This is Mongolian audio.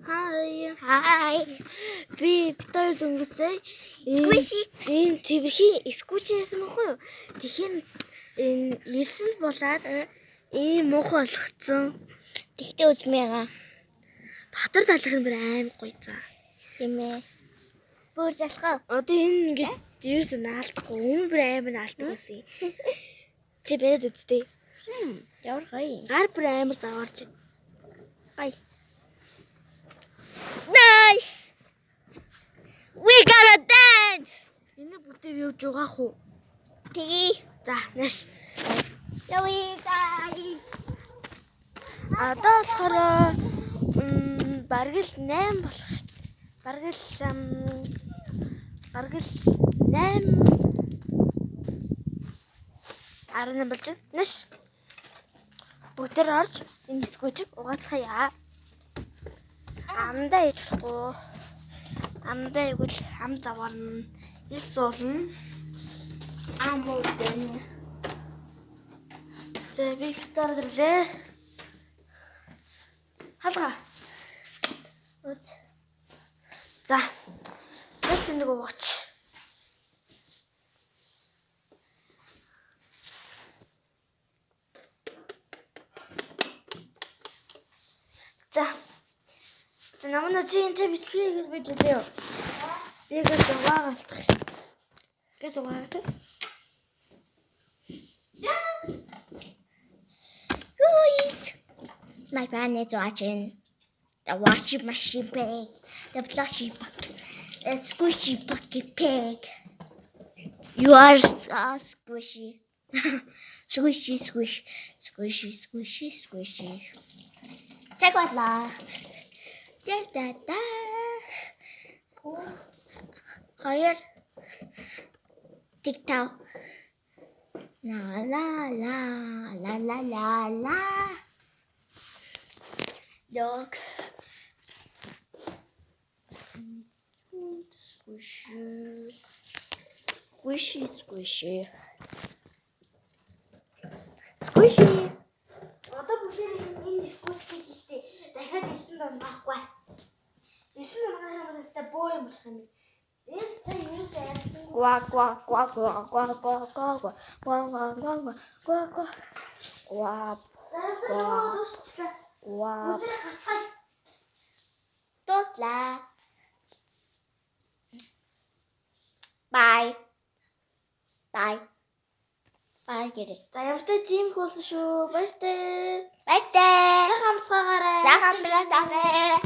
Hi. Би битүүр дөнгөсөө ийм твэрхийн скучи байсан байхгүй юу? Тэгэхээр энэ 9-нд болоод ийм муухай болгоцсон. Тэгтээ үзмээгаа. Дотор залах нь бүр аим гоё заа. Тийм ээ. Бүр залхаа. Одоо энэ ингээд ерөөсөө наалдахгүй. Өмнө бүр аим наалдаг байсан. Чи бэд үсттэй. Ямар гоё. Гар бүр амар заваарч. Гоё. Най. We gotta dance. Энэ бүтээр явж байгаа хуу. Тгий. За, нэш. Яваа. Одоо болохоор бараг л 8 болох. Бараг л 8 арна болж байна. Нэш. Бүгдээр орж энэ скучиг угаацгаая. Амдаа идэхгүй. Амдаа игэл ам заварна. Ил суулна. Ам уудэн. За Виктор дэрлээ. Халга. Үз. За. Бас нэг уугач. За. За намайг чинь бэлгээ гэж бидээ. Ягаад угаагаад. Гэс угаагаад. Guys, my friend is watching the washing machine pig, the plushy bucket, the squishy bucket pig. You are so squishy. Squishy, squish, squishy, squishy, squishy. Take what la. Da da da. Хоёр TikTok. La la la la la la la. Look. Squishy. Squishy, squishy. Squishy. Одоо бүгдээр энэ скучиг гэжтэй. Дахиад 9 дон байхгүй. 9 дон гахамаас та боо юм болох юм. Энэ сая юусаа ярьсан. Quack quack quack quack quack quack quack quack quack quack quack quack. Quack Дуусчлаа. quack. Бүгдээр хацгаая. Дуслаа. Bye. Bye. Bye гэрээ. За ямар ч тийм хөөсөн шүү. Баяртай. Баяртай. За хамцгаагаарай. За хамтраа сарай.